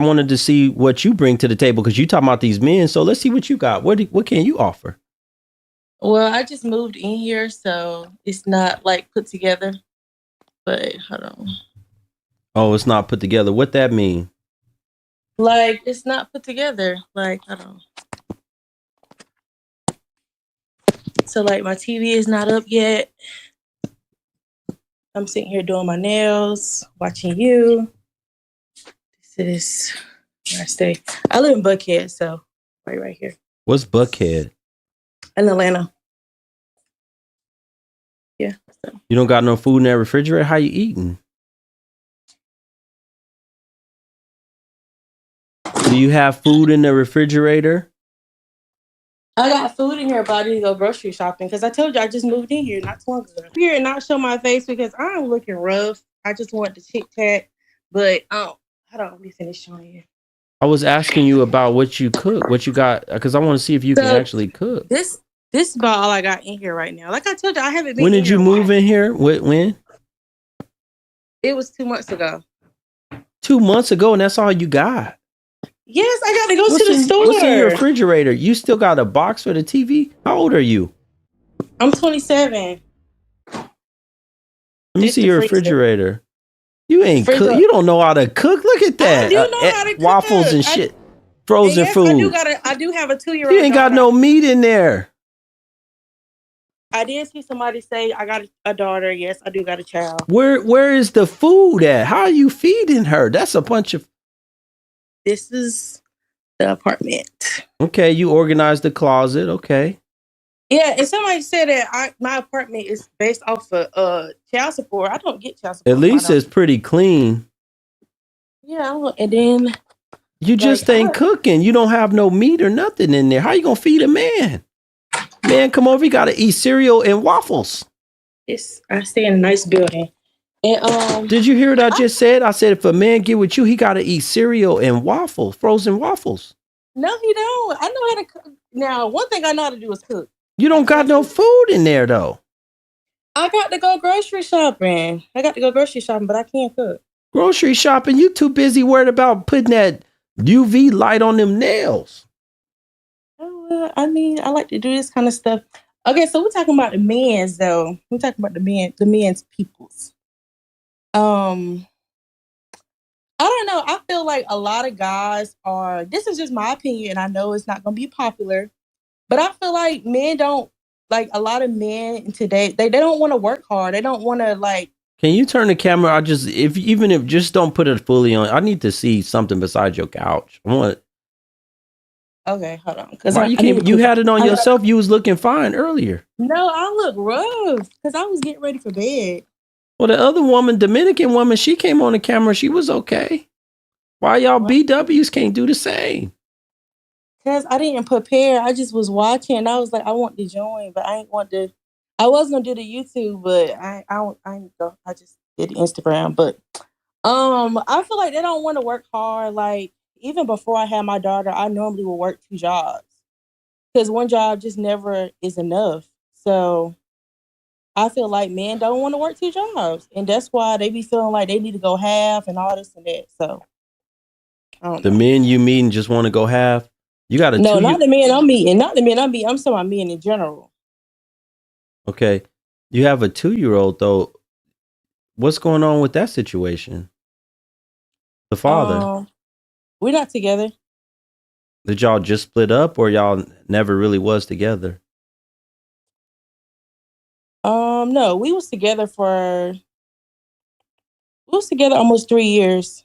I wanted to see what you bring to the table because you talking about these men. So let's see what you got. What can you offer? Well, I just moved in here, so it's not like put together. But hold on. Oh, it's not put together. What that mean? Like it's not put together. Like hold on. So like my TV is not up yet. I'm sitting here doing my nails, watching you. This is where I stay. I live in Buckhead, so right here. What's Buckhead? In Atlanta. Yeah. So. You don't got no food in that refrigerator? How you eating? Do you have food in the refrigerator? I got food in here, but I need to go grocery shopping because I told you I just moved in here not too long ago. Here and not show my face because I'm looking rough. I just want the Tic Tac, but hold on, let me finish showing you. I was asking you about what you cook, what you got, because I want to see if you can actually cook. This is about all I got in here right now. Like I told you, I haven't been. When did you move in here? When? It was 2 months ago. 2 months ago, and that's all you got? Yes, I got to go to the store. What's in your refrigerator? You still got a box for the TV? How old are you? I'm 27. Let me see your refrigerator. You ain't cook. You don't know how to cook. Look at that. I do know how to cook. Waffles and shit. Frozen food. I do have a 2-year-old. You ain't got no meat in there. I did see somebody say I got a daughter. Yes, I do got a child. Where is the food at? How are you feeding her? That's a bunch of. This is the apartment. Okay, you organized the closet. Okay. Yeah, and somebody said that my apartment is based off of child support. I don't get child support. At least it's pretty clean. Yeah, and then you just ain't cooking. You don't have no meat or nothing in there. How you gonna feed a man? Man, come over. You gotta eat cereal and waffles. I stay in a nice building. And did you hear what I just said? I said if a man get with you, he gotta eat cereal and waffles, frozen waffles. No, he don't. I know how to cook. Now, one thing I know how to do is cook. You don't got no food in there though. I got to go grocery shopping. but I can't cook. Grocery shopping? You too busy worried about putting that UV light on them nails. I mean, I like to do this kind of stuff. Okay, so we're talking about the men's though. We're talking about the men's peoples. I don't know. I feel like a lot of guys are. This is just my opinion, and I know it's not going to be popular. But I feel like men don't, like a lot of men today, they don't want to work hard. They don't want to like. Can you turn the camera? Even if just don't put it fully on. I need to see something besides your couch. I want. Okay, hold on. Because you had it on yourself. You was looking fine earlier. No, I look rough because I was getting ready for bed. Well, the other woman, Dominican woman, she came on the camera. She was okay. Why y'all BWs can't do the same? Because I didn't prepare. I just was watching. And I was like, I want to join, but I ain't want to. I was gonna do the YouTube, but I ain't go. I just did the Instagram. But I feel like they don't want to work hard. Like even before I had my daughter, I normally would work 2 jobs because one job just never is enough. So I feel like men don't want to work 2 jobs, and that's why they be feeling like they need to go half and all this and that. So the men you meet and just want to go half. You got to not the men I'm meeting. Not the men I'm meeting. I'm talking about men in general. Okay, you have a 2-year-old though. What's going on with that situation? The father. We're not together. Did y'all just split up, or y'all never really was together? No, we was together almost 3 years.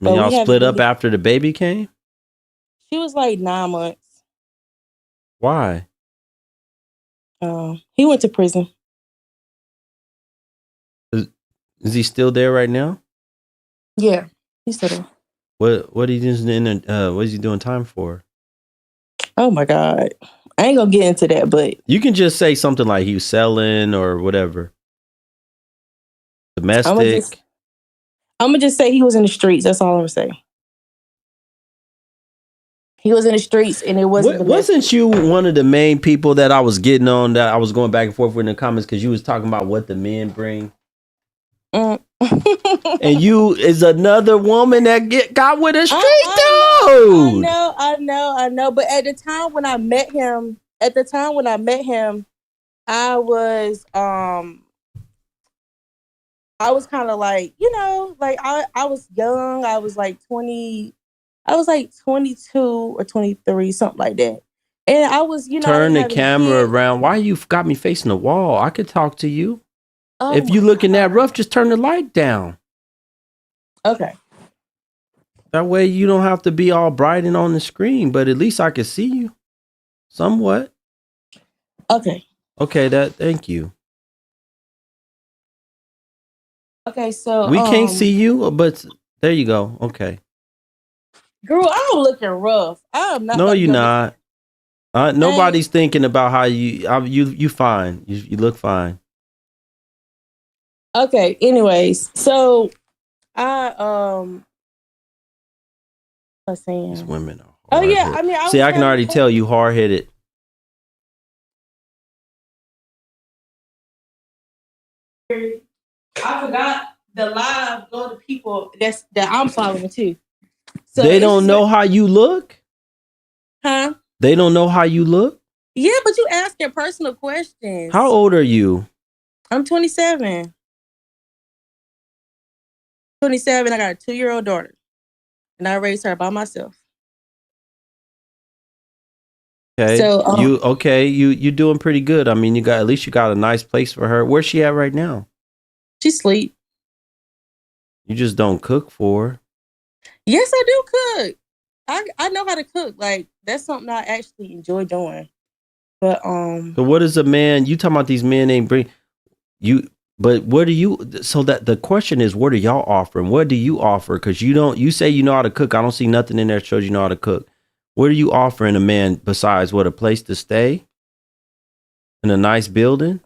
I mean, y'all split up after the baby came? She was like 9 months. Why? He went to prison. Is he still there right now? Yeah, he's still there. What is he doing time for? Oh my God. I ain't gonna get into that, but you can just say something like he was selling or whatever. Domestic. I'm gonna just say he was in the streets. That's all I'm gonna say. He was in the streets, and it wasn't. Wasn't you one of the main people that I was getting on, that I was going back and forth with in the comments because you was talking about what the men bring? And you is another woman that got with a street dude. I know. But at the time when I met him, I was kind of like, like I was young. I was like 20. I was like 22 or 23, something like that. And I was, I Turn didn't the have any camera kids. around. Why you got me facing the wall? I could talk to you. Oh If you my looking that God. rough, just turn the light down. Okay. That way you don't have to be all bright and on the screen, but at least I can see you somewhat. Okay. Okay, thank you. Okay, so We can't see you, but there you go. Okay. girl, I'm looking rough. I'm not No, about to you're go not. Nobody's thinking about how you fine. You look fine. Okay, anyways. So I let's see. These women are Oh hard yeah, headed. I mean I See, was I can having already tell you hard headed. I forgot the live go to people that I'm following too. So They don't know how you look? Huh? They don't know how you look? Yeah, but you asking personal questions. How old are you? I'm 27. 27. I got a 2-year-old daughter. And I raised her by myself. Okay. So you doing pretty good. I mean, at least you got a nice place for her. Where's she at right now? She sleep. You just don't cook for her. Yes, I do cook. I know how to cook. Like that's something I actually enjoy doing. But So what is a man? You talking about these men ain't bring you? But what do you? So that the question is, what are y'all offering? What do you offer? Because you don't. You say you know how to cook. I don't see nothing in there that shows you know how to cook. What are you offering a man besides what, a place to stay in a nice building?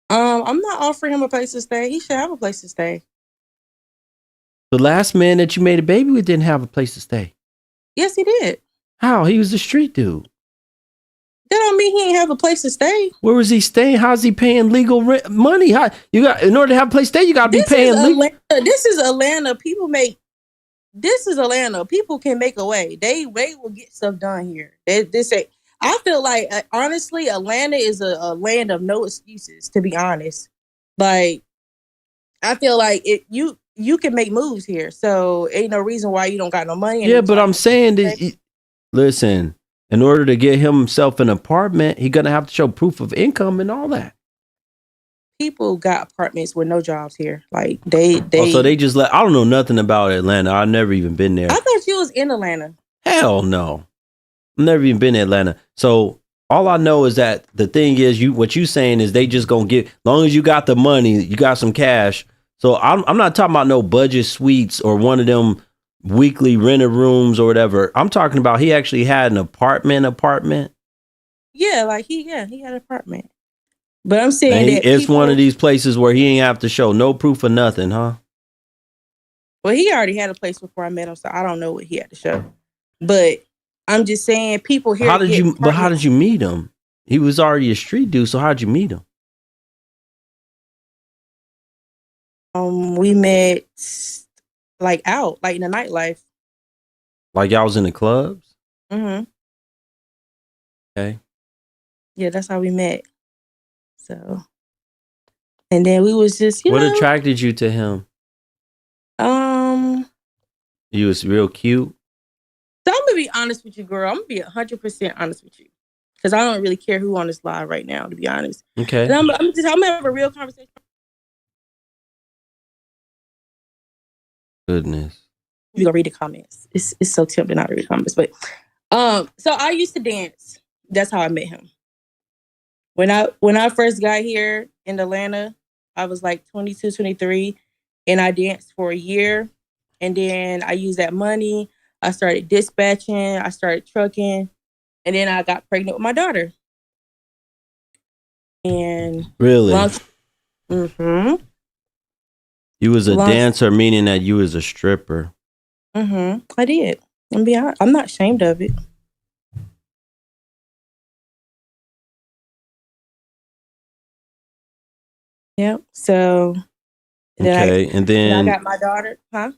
I'm not offering him a place to stay. He should have a place to stay. The last man that you made a baby with didn't have a place to stay. Yes, he did. How? He was a street dude. That don't mean he ain't have a place to stay. Where was he staying? How's he paying legal rent money? How you got, in order to have a place to stay, you got to be paying legal. This is Atlanta. This is Atlanta. People can make a way. They will get stuff done here. I feel like honestly, Atlanta is a land of no excuses. To be honest, like I feel like you can make moves here. So ain't no reason why you don't got no money. Yeah, but I'm saying that. Listen, in order to get himself an apartment, he gonna have to show proof of income and all that. People got apartments with no jobs here. Like they. So they just I don't know nothing about Atlanta. I've never even been there. I thought you was in Atlanta. Hell no, I've never even been to Atlanta. So all I know is that the thing is, what you saying is they just gonna get, long as you got the money, you got some cash. So I'm not talking about no budget suites or one of them weekly rented rooms or whatever. I'm talking about he actually had an apartment. Yeah, like he had an apartment. But I'm saying that it's one of these places where he ain't have to show no proof of nothing, huh? Well, he already had a place before I met him, so I don't know what he had to show. But I'm just saying, people here. How did you meet him? He was already a street dude, so how'd you meet him? We met like out, like in the nightlife. Like y'all was in the clubs? Mm-hmm. Okay. Yeah, that's how we met. So, and then we was just, what attracted you to him? He was real cute. So I'm gonna be honest with you, girl. I'm gonna be 100% honest with you, because I don't really care who on this live right now, to be honest. Okay. And I'm gonna have a real conversation. Goodness. You gonna read the comments. It's so tempting not to read the comments, but so I used to dance. That's how I met him. When I first got here in Atlanta, I was like 22, 23, and I danced for a year. And then I used that money. I started dispatching. I started trucking. And then I got pregnant with my daughter. And really? Mm-hmm. You was a dancer, meaning that you was a stripper. Mm-hmm. I did. I'm not ashamed of it. Yep. So And Okay, and then I then got my daughter. Huh?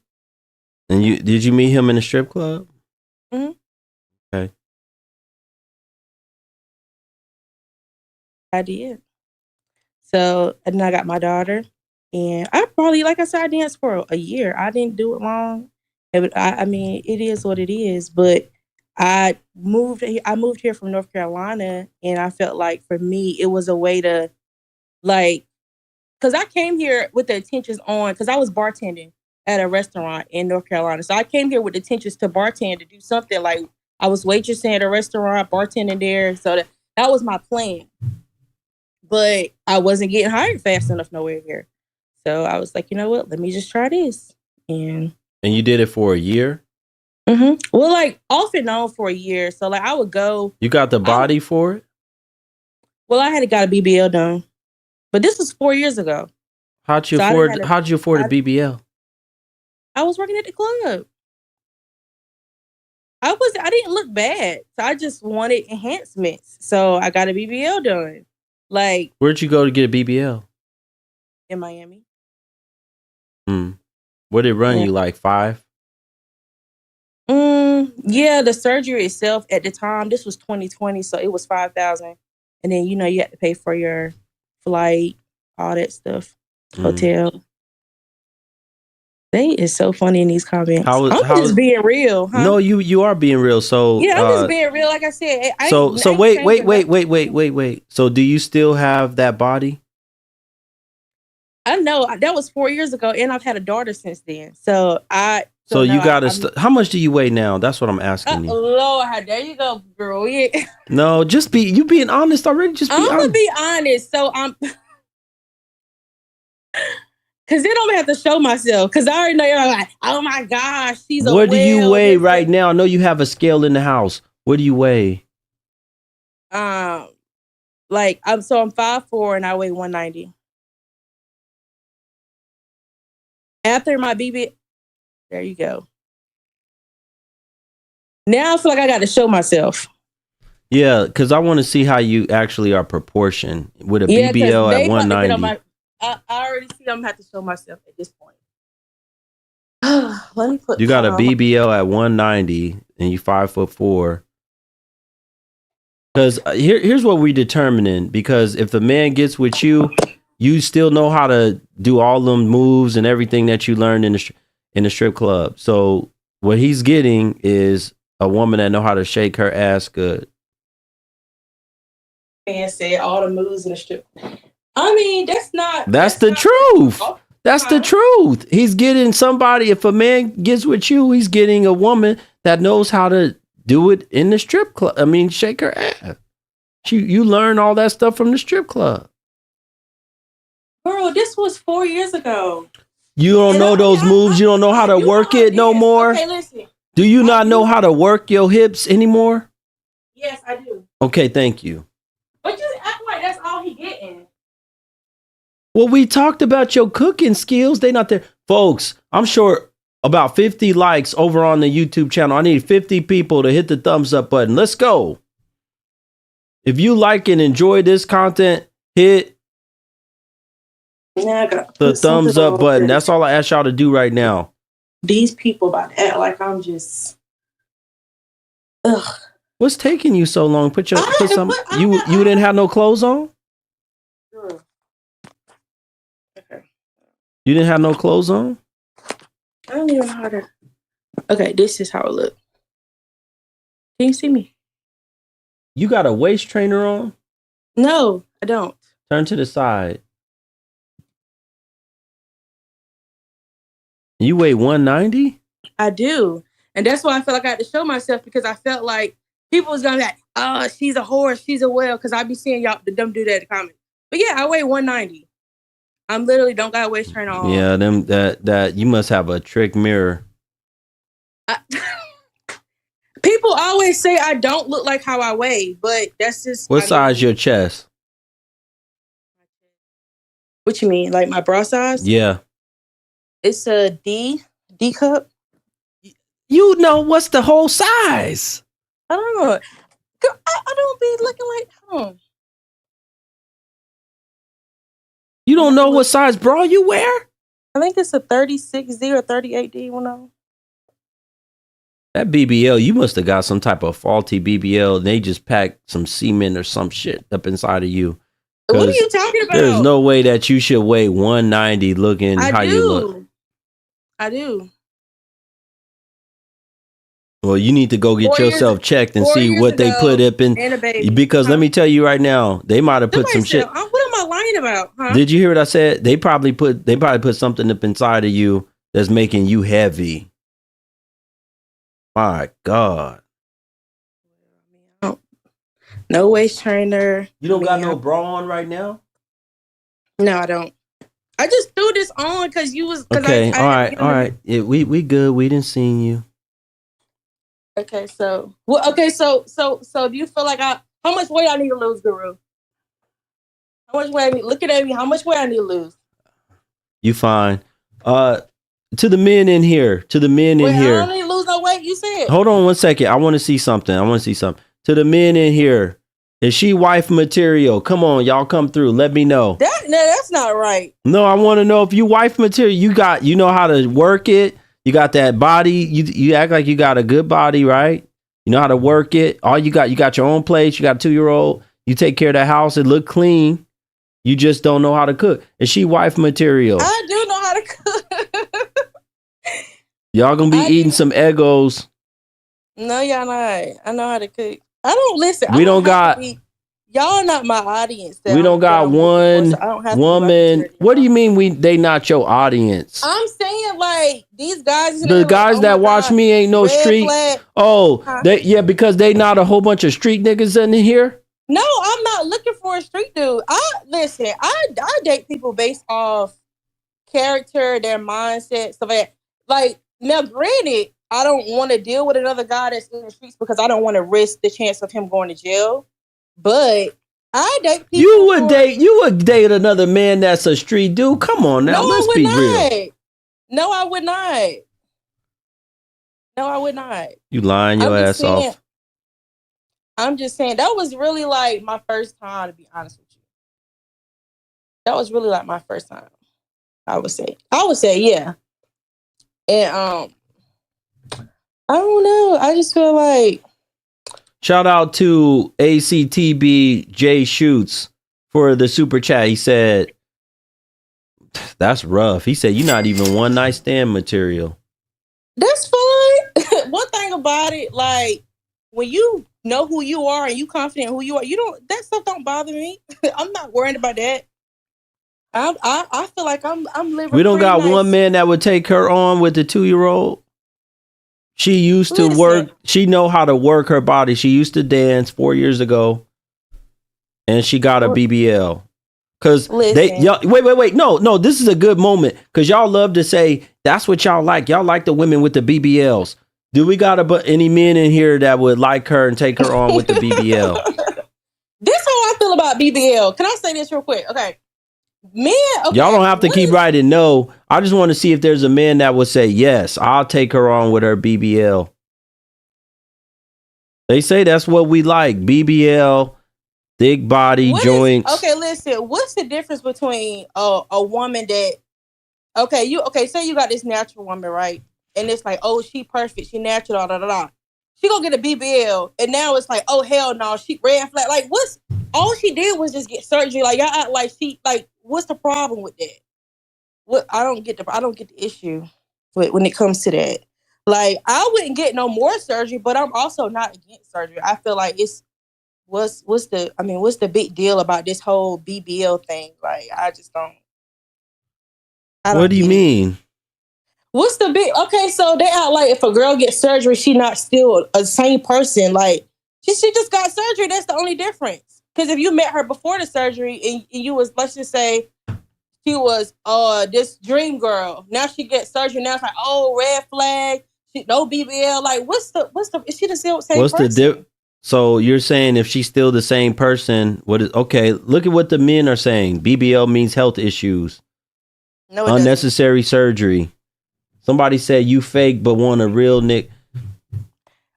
and did you meet him in a strip club? Mm-hmm. Okay. I did. So, and then I got my daughter. And I probably, like I said, I danced for a year. I didn't do it long. I mean, it is what it is. But I moved here from North Carolina, and I felt like for me, it was a way to, like, because I came here with the intentions on, because I was bartending at a restaurant in North Carolina. So I came here with the intentions to bartend, to do something. Like, I was waitressing at a restaurant, bartending there. So that was my plan. But I wasn't getting hired fast enough nowhere here. So I was like, you know what? Let me just try this. And you did it for a year? well, like off and on for a year. So like I would go. You got the body for it? Well, I had got a BBL done. But this was 4 years ago. How'd you afford a BBL? I was working at the club. I didn't look bad. So I just wanted enhancements. So I got a BBL done. Like, where'd you go to get a BBL? In Miami. What did it run you, like 5? Yeah, the surgery itself at the time, this was 2020, so it was 5,000. And then you had to pay for your flight, all that stuff, hotel. They is so funny in these comments. I'm just being real, huh? No, you are being real. So yeah, I'm just being real. Like I said, so wait. So do you still have that body? I know that was 4 years ago, and I've had a daughter since then. So So you gotta. How much do you weigh now? That's what I'm asking you. Lord, there you go, girl. Yeah. No, just you being honest already. Just be honest. I'm gonna be honest. So I'm. Cause then I'm gonna have to show myself. Cause I already know you're like, oh my gosh, she's a What do you weigh right now? I know you have a scale in the house. What do you weigh? Like I'm 5'4" and I weigh 190. After my BB, there you go. Now I feel like I got to show myself. Yeah, because I want to see how you actually are proportioned with a BBL at 190. I already see I'm gonna have to show myself at this point. Let me put. You got a BBL at 190 and you 5'4". Because here's what we're determining. Because if the man gets with you, you still know how to do all them moves and everything that you learned in the strip club. So what he's getting is a woman that know how to shake her ass good. Man said all the moves in the strip. I mean, that's the truth. That's the truth. He's getting somebody. If a man gets with you, he's getting a woman that knows how to do it in the strip club. I mean, shake her ass. You learn all that stuff from the strip club. Girl, this was 4 years ago. You don't know those moves. You don't know how to work it no more. Okay, listen. Do you not know how to work your hips anymore? Yes, I do. Okay, thank you. But you act like that's all he getting. Well, we talked about your cooking skills. They not there. Folks, I'm sure about 50 likes over on the YouTube channel. I need 50 people to hit the thumbs up button. Let's go. If you like and enjoy this content, hit the thumbs up button. That's all I ask y'all to do right now. These people about to act like I'm just... Ugh. What's taking you so long? You didn't have no clothes on? Girl. Okay. You didn't have no clothes on? I don't even know how to... Okay, this is how it looks. Can you see me? You got a waist trainer on? No, I don't. Turn to the side. You weigh 190? I do. And that's why I felt like I had to show myself, because I felt like people was gonna be like, oh, she's a horse, she's a whale, because I be seeing y'all them do that in the comments. But yeah, I weigh 190. I'm literally don't got a waist trainer on. Yeah, that you must have a trick mirror. People always say I don't look like how I weigh, but that's just... What size your chest? What you mean? Like my bra size? Yeah. It's a D cup. You know what's the whole size? I don't know. Girl, I don't be looking like... You don't know what size bra you wear? I think it's a 36D or 38D one of them. That BBL, you must have got some type of faulty BBL. And they just packed some semen or some shit up inside of you. What are you talking about? There's no way that you should weigh 190 looking how you look. I do. Well, you need to go get yourself checked and see what they put up in. Because let me tell you right now, they might have put some shit. What am I lying about? Huh? Did you hear what I said? They probably put something up inside of you that's making you heavy. My God. No waist trainer. You don't got no bra on right now? No, I don't. I just threw this on because you was. Okay, all right. Yeah, we good. We didn't see you. Okay, so do you feel like how much weight I need to lose, Guru? How much weight? Looking at me, how much weight I need to lose? You fine. To the men in here. I don't need to lose no weight. You said. Hold on 1 second. I want to see something. To the men in here. Is she wife material? Come on, y'all come through. Let me know. That's not right. No, I want to know if you wife material. You know how to work it. You got that body. You act like you got a good body, right? You know how to work it. You got your own place. You got a 2-year-old. You take care of the house. It look clean. You just don't know how to cook. Is she wife material? I do know how to cook. Y'all gonna be eating some Eggos. No, y'all not. I know how to cook. I don't listen. We don't got. Y'all not my audience. We don't got one woman. What do you mean they not your audience? I'm saying like these guys. The guys that watch me ain't no street. Because they not a whole bunch of street niggas in here. No, I'm not looking for a street dude. I date people based off character, their mindset, stuff like that. Like now, granted, I don't want to deal with another guy that's in the streets because I don't want to risk the chance of him going to jail. But I date people. You would date another man that's a street dude. Come on now, let's be real. No, I would not. No, I would not. You lying your ass off. I'm just saying that was really like my first time, to be honest with you. That was really like my first time. I would say, yeah. And I don't know. I just feel like. Shout out to ACTB J Shoots for the super chat. He said, that's rough. He said, you're not even one night stand material. That's fine. One thing about it, like when you know who you are and you confident in who you are, that stuff don't bother me. I'm not worried about that. I feel like I'm living. We don't got one man that would take her on with the 2-year-old. She used to work. She know how to work her body. She used to dance 4 years ago, and she got a BBL. Cause y'all wait. No. This is a good moment because y'all love to say that's what y'all like. Y'all like the women with the BBLs. Do we got any men in here that would like her and take her on with the BBL? This is how I feel about BBL. Can I say this real quick? Okay. Men, okay, y'all don't have to keep writing no. I just want to see if there's a man that would say yes, I'll take her on with her BBL. They say that's what we like. BBL, thick body, joints. Okay, listen. What's the difference between a woman that say you got this natural woman, right? And it's like, oh, she perfect, she natural, She gonna get a BBL, and now it's like, oh hell no, she red flag. Like, all she did was just get surgery. Like, y'all act like what's the problem with that? What I don't get the issue when it comes to that. Like, I wouldn't get no more surgery, but I'm also not against surgery. I feel like what's the big deal about this whole BBL thing? Like, I just don't. What do you mean? What's the big? Okay, so they act like if a girl gets surgery, she not still a same person. Like, she just got surgery. That's the only difference. Because if you met her before the surgery and you was, let's just say, she was this dream girl. Now she gets surgery. Now it's like, oh, red flag. No BBL. Like, what's the? Is she the same person? So you're saying if she's still the same person, okay? Look at what the men are saying. BBL means health issues. No, unnecessary surgery. Somebody said you fake but want a real Nick.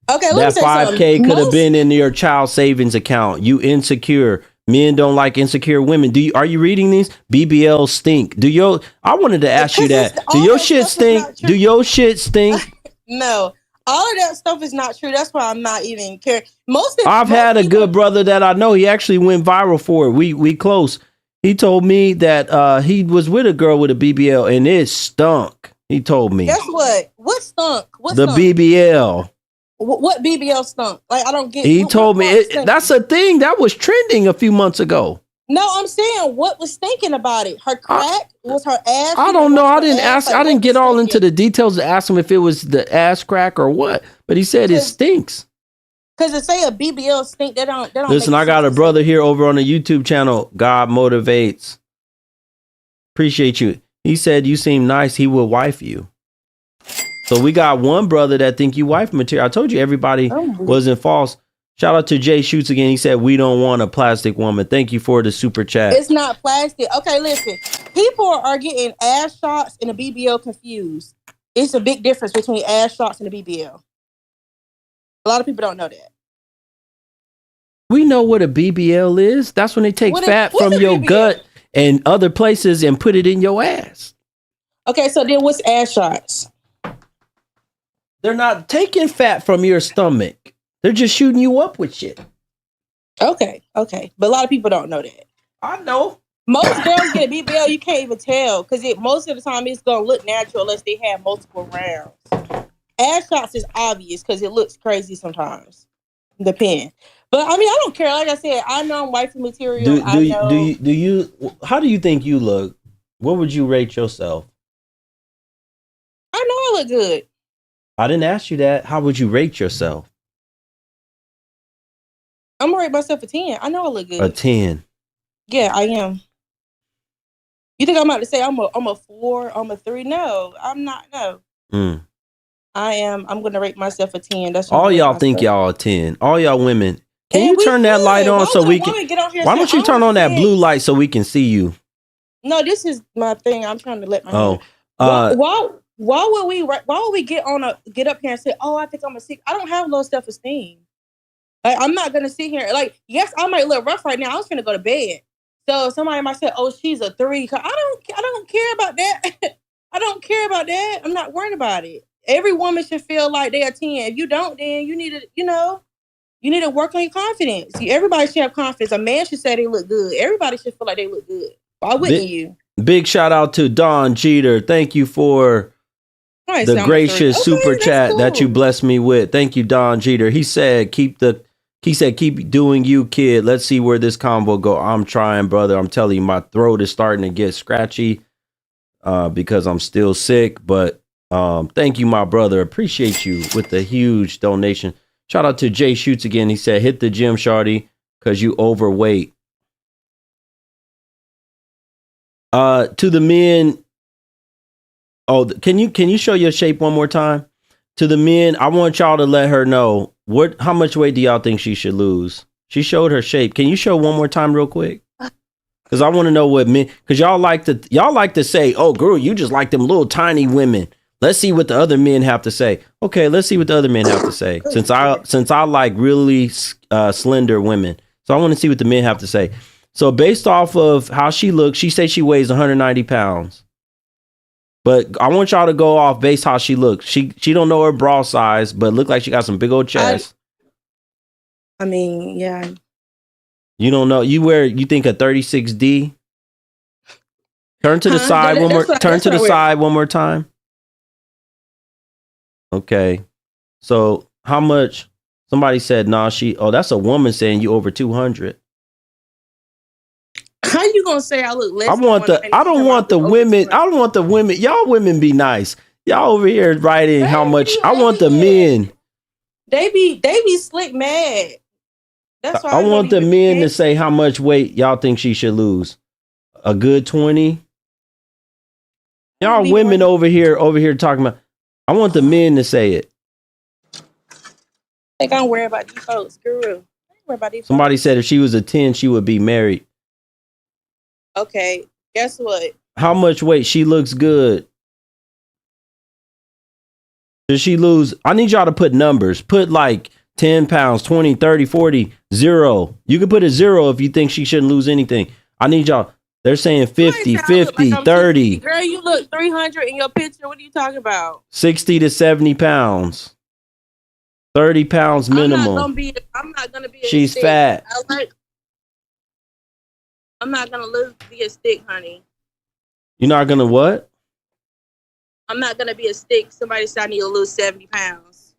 Okay, that $5K could have been in your child savings account. You insecure. Men don't like insecure women. Are you reading these? BBL stink. I wanted to ask you that. Do your shit stink? Do your shit stink? No. All of that stuff is not true. That's why I'm not even caring. I've had a good brother that I know. He actually went viral for it. We close. He told me that he was with a girl with a BBL and it stunk. He told me. Guess what? What stunk? The BBL. What BBL stunk? Like, I don't get. He told me that's a thing that was trending a few months ago. No, I'm saying what was stinking about it? Her crack? Was her ass? I don't know. I didn't ask. Like, I didn't get all into the details to ask him if it was the ass crack or what. But he said it stinks. Because to say a BBL stink, they don't. Listen, I got a brother here over on the YouTube channel. God motivates. Appreciate you. He said you seem nice. He will wife you. So we got one brother that think you wife material. I told you everybody wasn't false. Shout out to Jay Shoots again. He said we don't want a plastic woman. Thank you for the super chat. It's not plastic. Okay, listen. People are getting ass shots and a BBL confused. It's a big difference between ass shots and a BBL. A lot of people don't know that. We know what a BBL is. That's when they take fat from your gut and other places and put it in your ass. Okay, so then what's ass shots? They're not taking fat from your stomach. They're just shooting you up with shit. Okay. But a lot of people don't know that. I know. Most girls get a BBL, you can't even tell because most of the time it's going to look natural unless they have multiple rounds. Ass shots is obvious because it looks crazy sometimes. Depends. But I mean, I don't care. Like I said, I know I'm wifey material. How do you think you look? What would you rate yourself? I know I look good. I didn't ask you that. How would you rate yourself? I'm gonna rate myself a 10. I know I look good. A 10. Yeah, I am. You think I'm about to say I'm a 4, I'm a 3? No, I'm not. No. I am. I'm gonna rate myself a 10. That's all y'all think y'all a 10. All y'all women. Can you turn that light on so we can? Why don't you turn on that blue light so we can see you? No, this is my thing. I'm trying to let my. Why would we get up here and say, "Oh, I think I'm a 6"? I don't have low self-esteem. Like, I'm not gonna sit here. Like, yes, I might look rough right now. I was gonna go to bed, so somebody might say, "Oh, she's a 3." I don't care about that. I don't care about that. I'm not worried about it. Every woman should feel like they're a 10. If you don't, then you need to work on your confidence. Everybody should have confidence. A man should say they look good. Everybody should feel like they look good. Why wouldn't you? Big shout out to Don Jeter. Thank you for the gracious super chat that you blessed me with. Thank you, Don Jeter. He said, keep doing you, kid. Let's see where this combo go. I'm trying, brother. I'm telling you, my throat is starting to get scratchy because I'm still sick. But thank you, my brother. Appreciate you with the huge donation. Shout out to Jay Shoots again. He said, hit the gym, shawty, because you overweight. To the men. Oh, can you show your shape one more time? To the men, I want y'all to let her know how much weight do y'all think she should lose? She showed her shape. Can you show one more time real quick? Because I want to know what men, because y'all like to say, oh, girl, you just like them little tiny women. Let's see what the other men have to say. Okay, let's see what the other men have to say. Since I like really slender women. So I want to see what the men have to say. So based off of how she looks, she says she weighs 190 pounds. But I want y'all to go off based how she looks. She don't know her bra size, but look like she got some big old chest. I mean, yeah. You don't know. You think a 36D? Turn to the side one more. Turn to the side one more time. Okay. So how much? Somebody said, nah, that's a woman saying you over 200. How you gonna say I look less? I don't want the women. Y'all women be nice. Y'all over here writing how much. I want the men. They be slick mad. That's why I want the men to say how much weight y'all think she should lose. A good 20. Y'all women over here talking about. I want the men to say it. I think I'm worried about these folks, Guru. Somebody said if she was a 10, she would be married. Okay, guess what? How much weight? She looks good. Does she lose? I need y'all to put numbers. Put like 10 pounds, 20, 30, 40, 0. You can put a 0 if you think she shouldn't lose anything. I need y'all. They're saying 50, 50, 30. Girl, you look 300 in your picture. What are you talking about? 60 to 70 pounds. 30 pounds minimum. I'm not gonna be a She's stick. fat. I'm not gonna be a stick, honey. You're not gonna what? I'm not gonna be a stick. Somebody said I need to lose 70 pounds.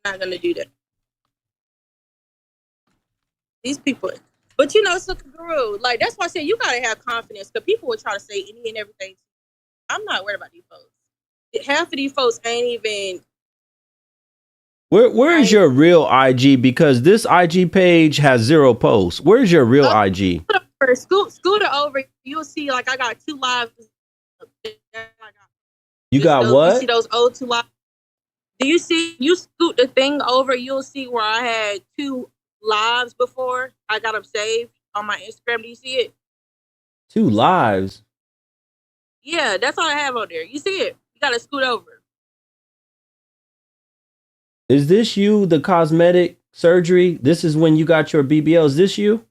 I'm not gonna do that. These people, but you know, so Guru, like that's why I said you gotta have confidence because people will try to say any and everything. I'm not worried about these folks. Half of these folks ain't even. Where is your real IG? Because this IG page has 0 posts. Where's your real IG? Scooter over, you'll see like I got 2 lives. You got what? You see those old 2 lives? Do you see? You scoot the thing over, you'll see where I had 2 lives before. I got them saved on my Instagram. Do you see it? 2 lives? Yeah, that's all I have on there. You see it? You gotta scoot over. Is this you, the cosmetic surgery? This is when you got your BBL. Is this you?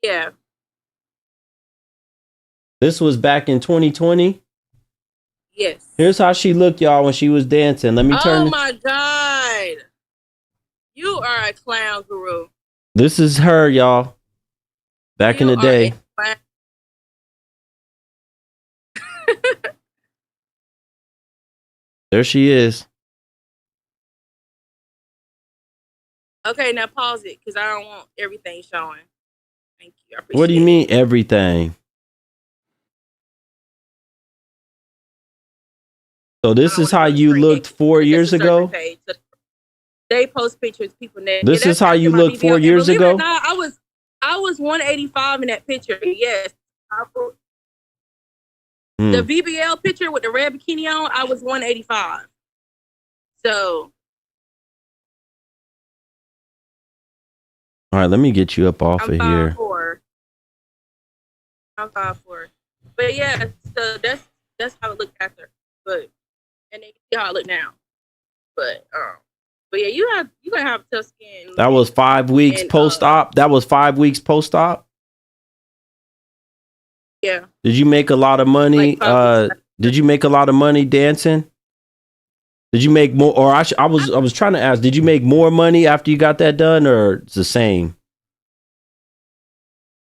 Yeah. This was back in 2020? Yes. Here's how she looked, y'all, when she was dancing. Let me turn. Oh my God. You are a clown, Guru. This is her, y'all. Back in the day. There she is. Okay, now pause it because I don't want everything showing. Thank you. What do you mean everything? So this is how you looked 4 years ago? They post pictures, people. This is how you looked 4 years ago? I was 185 in that picture. Yes. The BBL picture with the red bikini on, I was 185. So. All right, let me get you up off of here. I'm 5'4". But yeah, so that's how it looked after. But and then see how it look now. But yeah, you gonna have tough skin. That was 5 weeks post-op. That was 5 weeks post-op. Yeah. Did you make a lot of money? Did you make a lot of money dancing? Did you make more? Or I was trying to ask. Did you make more money after you got that done, or it's the same?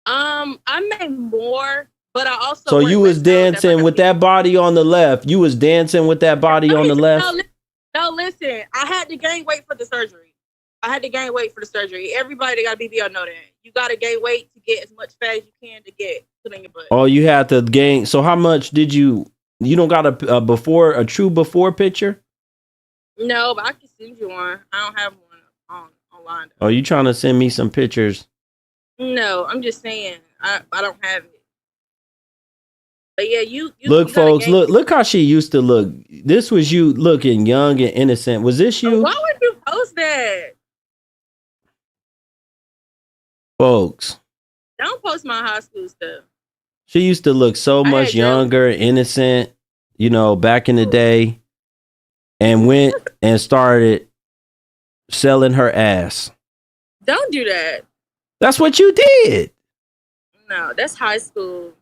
I made more, but I also. So you was dancing with that body on the left. You was dancing with that body on the left. No, listen. I had to gain weight for the surgery. Everybody that got a BBL know that. You got to gain weight to get as much fat as you can to get put in your butt. Oh, you had to gain. So how much did you? You don't got a true before picture? No, but I can send you one. I don't have one online. Oh, you trying to send me some pictures? No, I'm just saying I don't have it. But yeah, you look, folks, look how she used to look. This was you looking young and innocent. Was this you? Why would you post that? Folks, don't post my high school stuff. She used to look so much younger, innocent, you know, back in the day, and went and started selling her ass. Don't do that. That's what you did. No, that's high school.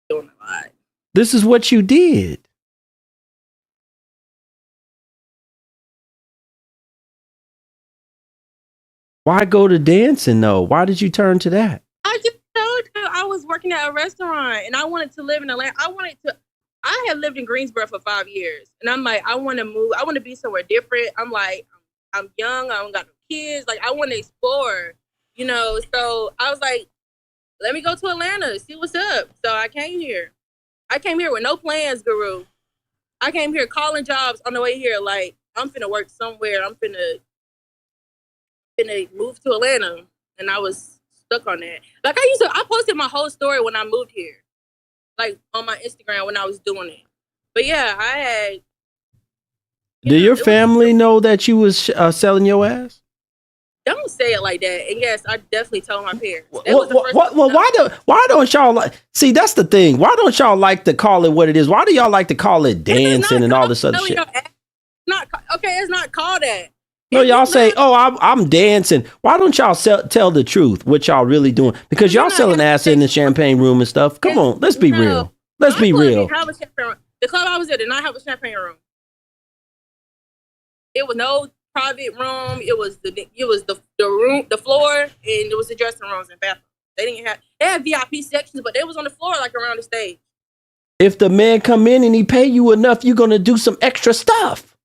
Doing a lot. This is what you did. Why go to dancing though? Why did you turn to that? I just told you I was working at a restaurant and I wanted to live in Atlanta. I had lived in Greensboro for 5 years and I'm like, I want to move. I want to be somewhere different. I'm like, I'm young. I don't got no kids. Like, I want to explore, you know? So I was like, let me go to Atlanta, see what's up. So I came here. I came here with no plans, Guru. I came here calling jobs on the way here. Like, I'm finna work somewhere. I'm finna move to Atlanta, and I was stuck on that. Like I posted my whole story when I moved here, like on my Instagram when I was doing it. But yeah, I had. Did your family know that you was selling your ass? Don't say it like that. And yes, I definitely told my parents. That was Well, the first time. why don't y'all like? See, that's the thing. Why don't y'all like to call it what it is? Why do y'all like to call it dancing and all this other shit? Not okay. It's not called that. No, y'all say, "Oh, I'm dancing." Why don't y'all tell the truth? What y'all really doing? Because y'all selling ass in the champagne room and stuff. Come on, let's be real. Let's be real. The club I was at did not have a champagne room. It was no private room. It was the room, the floor, and it was the dressing rooms and bathrooms. They had VIP sections, but they was on the floor like around the stage. If the man come in and he pay you enough, you're gonna do some extra stuff.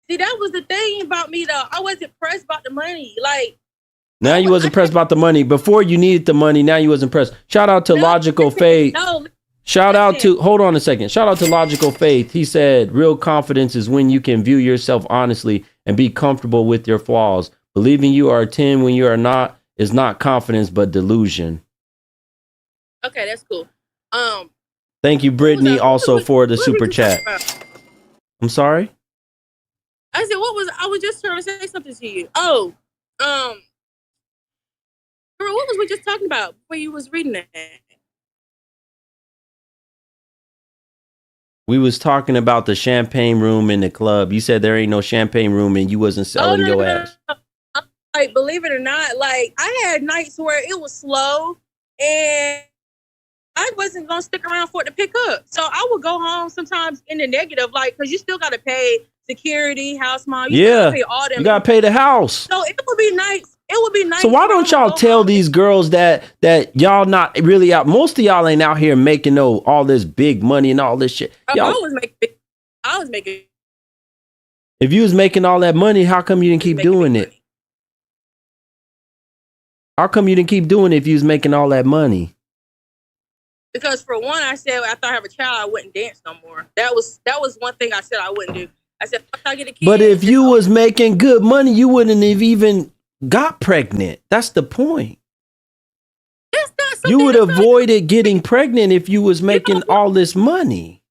See, that was the thing about me though. I wasn't pressed about the money. Like now you wasn't pressed about the money. Before you needed the money, now you wasn't pressed. Shout out to Logical Faith. Shout out to, hold on a second. Shout out to Logical Faith. He said, real confidence is when you can view yourself honestly and be comfortable with your flaws. Believing you are a 10 when you are not is not confidence, but delusion. Okay, that's cool. Thank you, Brittany, also for the super chat. I'm sorry? I said, I was just trying to say something to you. Oh, girl, what was we just talking about before you was reading that? We was talking about the champagne room in the club. You said there ain't no champagne room and you wasn't selling your ass. Like, believe it or not, like I had nights where it was slow and I wasn't gonna stick around for it to pick up. So I would go home sometimes in the negative, like because you still gotta pay security, house mom. You gotta pay all them. You gotta pay the house. So it would be nice. It would be nice. So why don't y'all tell these girls that y'all not really out? Most of y'all ain't out here making all this big money and all this shit. I was making. If you was making all that money, how come you didn't keep doing it? How come you didn't keep doing it if you was making all that money? Because for one, I said after I have a child, I wouldn't dance no more. That was one thing I said I wouldn't do. I said, once I get a kid. But if you was making good money, you wouldn't have even got pregnant. That's the point. You would have avoided getting pregnant if you was making all this money.